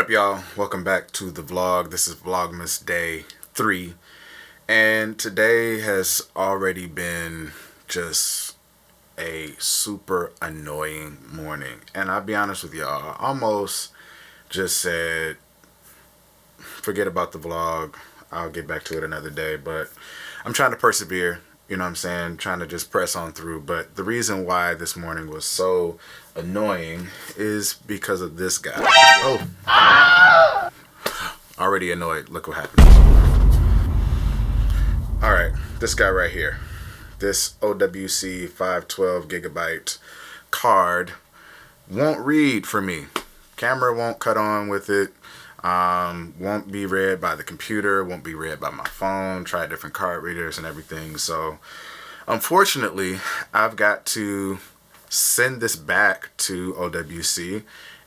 up, y'all? Welcome back to the vlog. This is Vlogmas Day 3, and today has already been just a super annoying morning. And I'll be honest with y'all, I almost just said forget about the vlog, I'll get back to it another day, but I'm trying to persevere. You know what I'm saying? Trying to just press on through. But the reason why this morning was so annoying is because of this guy. Oh. Already annoyed. Look what happened. Alright. This guy right here. This OWC 512 gigabyte card won't read for me. Camera won't cut on with it. Won't be read by the computer, won't be read by my phone. Try different card readers and everything. So unfortunately, I've got to send this back to OWC,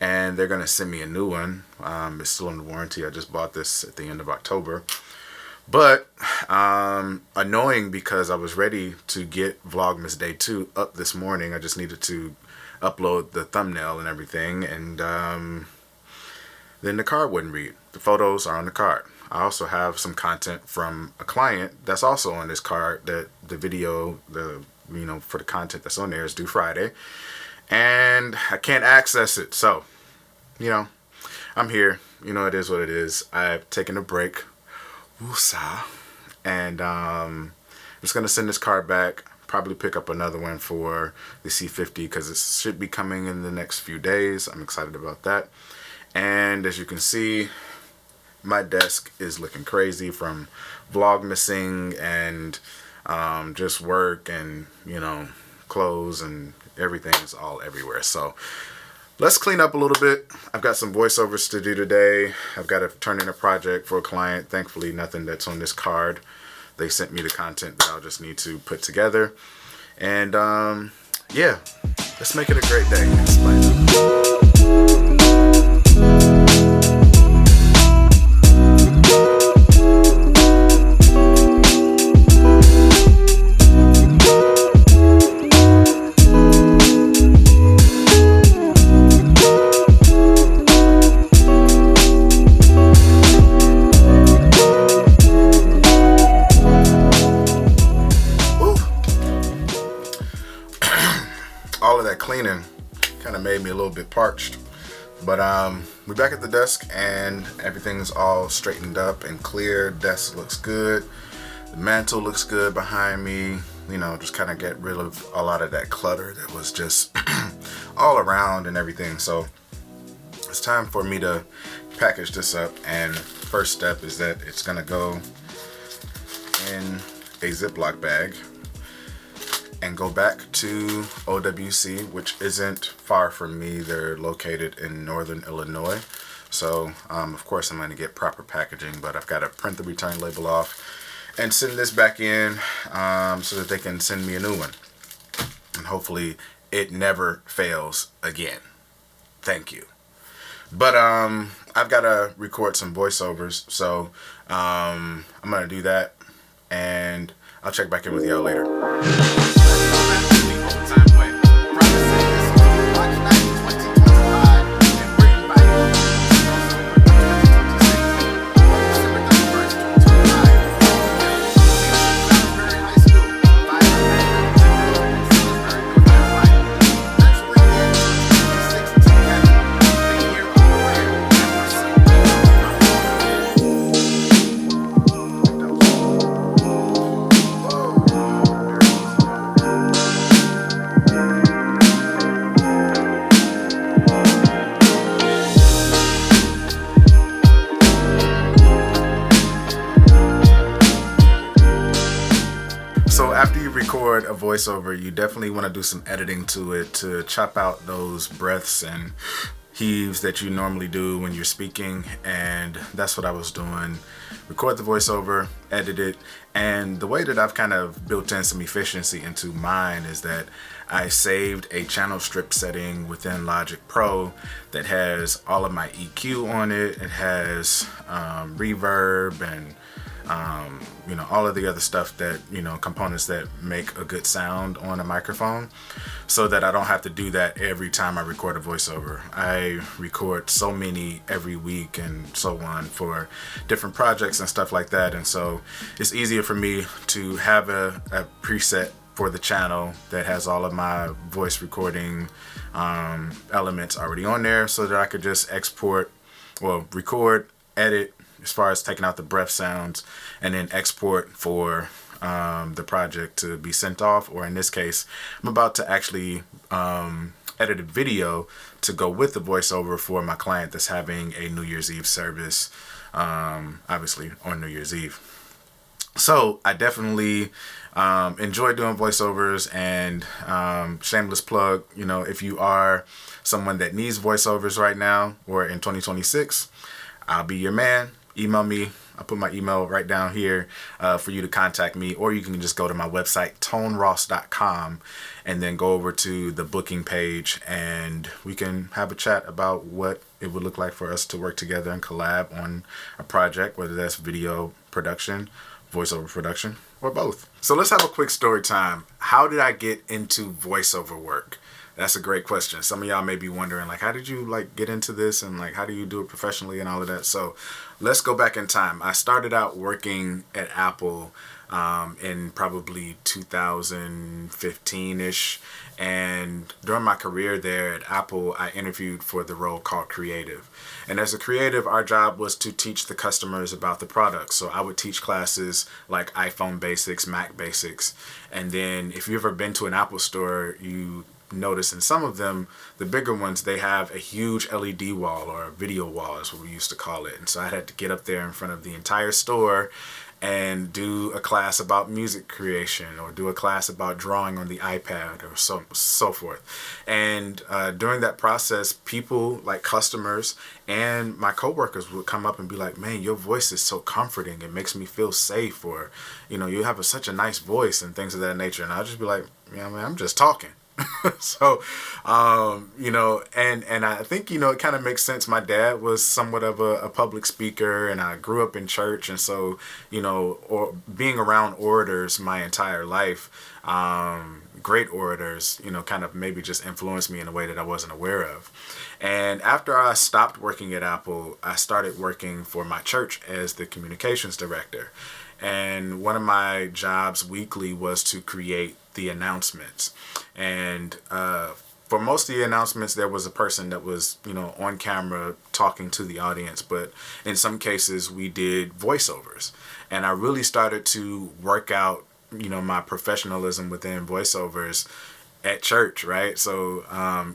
and they're gonna send me a new one. It's still under warranty. I just bought this at the end of October. But annoying because I was ready to get Vlogmas Day 2 up this morning. I just needed to upload the thumbnail and everything, and then the card wouldn't read. The photos are on the card. I also have some content from a client that's also on this card that the video, for the content that's on there is due Friday, and I can't access it. So, I'm here. It is what it is. I've taken a break. Woosah. And I'm just gonna send this card back. Probably pick up another one for the C50 because it should be coming in the next few days. I'm excited about that. And as you can see, my desk is looking crazy from vlogmasing and just work and clothes and everything is all everywhere. So let's clean up a little bit. I've got some voiceovers to do today. I've got to turn in a project for a client. Thankfully, nothing that's on this card. They sent me the content that I'll just need to put together. And yeah, let's make it a great day. All of that cleaning kind of made me a little bit parched, but we're back at the desk and everything's all straightened up and clear. Desk looks good, the mantle looks good behind me. Just kind of get rid of a lot of that clutter that was just all around and everything. So it's time for me to package this up, and first step is that it's gonna go in a Ziploc bag and go back to OWC, which isn't far from me. They're located in northern Illinois. So of course I'm going to get proper packaging, but I've got to print the return label off and send this back in so that they can send me a new one. And hopefully it never fails again. Thank you. But I've got to record some voiceovers, so I'm going to do that, and I'll check back in with y'all later. So after you record a voiceover, you definitely want to do some editing to it to chop out those breaths and heaves that you normally do when you're speaking, and that's what I was doing. Record the voiceover, edit it, and the way that I've kind of built in some efficiency into mine is that I saved a channel strip setting within Logic Pro that has all of my EQ on it. It has reverb and you know, all of the other stuff that, you know, components that make a good sound on a microphone, so that I don't have to do that every time I record a voiceover. I record so many every week and so on for different projects and stuff like that, and so it's easier for me to have a preset for the channel that has all of my voice recording elements already on there, so that I could just export, well, record, edit, as far as taking out the breath sounds, and then export for the project to be sent off. Or in this case, I'm about to actually edit a video to go with the voiceover for my client that's having a New Year's Eve service, obviously on New Year's Eve. So I definitely enjoy doing voiceovers, and shameless plug, you know, if you are someone that needs voiceovers right now or in 2026, I'll be your man. Email me. I'll put my email right down here for you to contact me, or you can just go to my website, toneross.com, and then go over to the booking page, and we can have a chat about what it would look like for us to work together and collab on a project, whether that's video production, voiceover production, or both. So let's have a quick story time. How did I get into voiceover work? That's a great question. Some of y'all may be wondering, like, how did you like get into this, and like, how do you do it professionally and all of that? So let's go back in time. I started out working at Apple in probably 2015-ish. And during my career there at Apple, I interviewed for the role called creative. And as a creative, our job was to teach the customers about the product. So I would teach classes like iPhone basics, Mac basics. And then if you've ever been to an Apple store, you notice in some of them, the bigger ones, they have a huge LED wall, or a video wall is what we used to call it. And so I had to get up there in front of the entire store and do a class about music creation, or do a class about drawing on the iPad, or so forth. And during that process, people like customers and my coworkers would come up and be like, man, your voice is so comforting, it makes me feel safe, or, you know, you have such a nice voice, and things of that nature. And I'll just be like, yeah, man, I'm just talking. So, you know, and I think, you know, it kind of makes sense. My dad was somewhat of a public speaker, and I grew up in church. And so, you know, or being around orators my entire life, great orators, you know, kind of maybe just influenced me in a way that I wasn't aware of. And after I stopped working at Apple, I started working for my church as the communications director. And one of my jobs weekly was to create the announcements. And for most of the announcements, there was a person that was, you know, on camera talking to the audience. But in some cases, we did voiceovers. And I really started to work out, you know, my professionalism within voiceovers at church, right? So,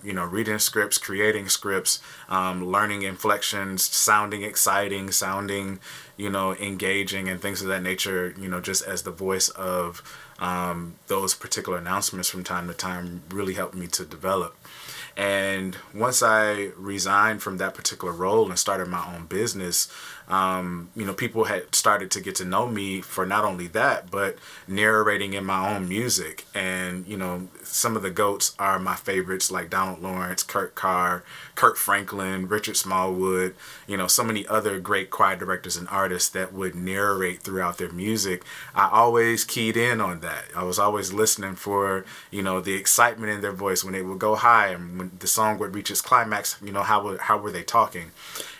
you know, reading scripts, creating scripts, learning inflections, sounding exciting, sounding, you know, engaging, and things of that nature, you know, just as the voice of those particular announcements from time to time really helped me to develop. And once I resigned from that particular role and started my own business, you know, people had started to get to know me for not only that, but narrating in my own music. And, you know, some of the GOATs are my favorites, like Donald Lawrence, Kurt Carr, Kurt Franklin, Richard Smallwood, you know, so many other great choir directors and artists that would narrate throughout their music. I always keyed in on that. I was always listening for, you know, the excitement in their voice when they would go high, and when the song would reach its climax, you know, how were they talking?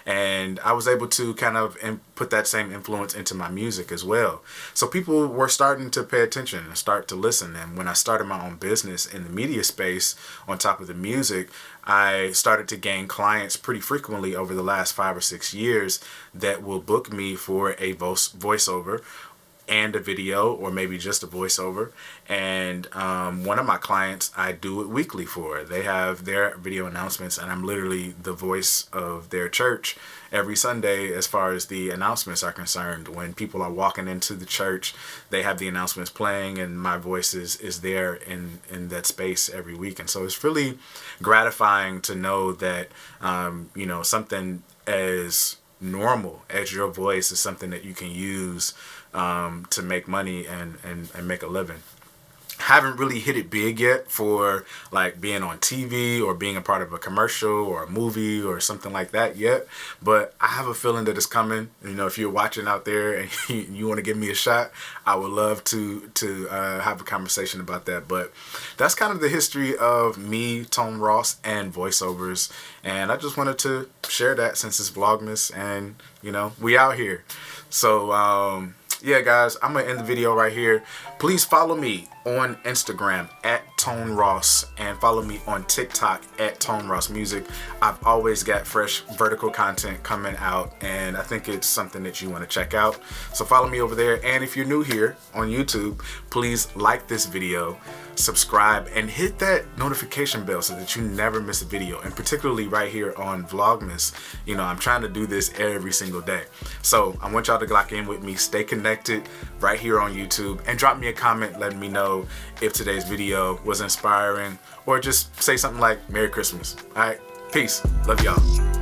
And I was able to kind of put that same influence into my music as well. So people were starting to pay attention and start to listen. And when I started my own business in the media space, on top of the music, I started to gain clients pretty frequently over the last 5 or 6 years that will book me for a voiceover and a video, or maybe just a voiceover. And one of my clients, I do it weekly for. They have their video announcements, and I'm literally the voice of their church every Sunday as far as the announcements are concerned. When people are walking into the church, they have the announcements playing, and my voice is there in that space every week. And so it's really gratifying to know that, you know, something as normal as your voice is something that you can use to make money and make a living. Haven't really hit it big yet for like being on TV or being a part of a commercial or a movie or something like that yet, but I have a feeling that it's coming. You know, if you're watching out there and you want to give me a shot, I would love to have a conversation about that. But that's kind of the history of me, Tone Ross, and voiceovers, and I just wanted to share that since it's Vlogmas and, you know, we out here. So yeah, guys, I'm going to end the video right here. Please follow me on Instagram at Tone Ross and follow me on TikTok at Tone Ross Music. I've always got fresh vertical content coming out, and I think it's something that you want to check out. So follow me over there. And if you're new here on YouTube, please like this video, subscribe, and hit that notification bell so that you never miss a video. And particularly right here on Vlogmas, you know, I'm trying to do this every single day. So I want y'all to lock in with me, stay connected right here on YouTube, and drop me a comment letting me know if today's video was inspiring, or just say something like Merry Christmas. All right, peace, love y'all.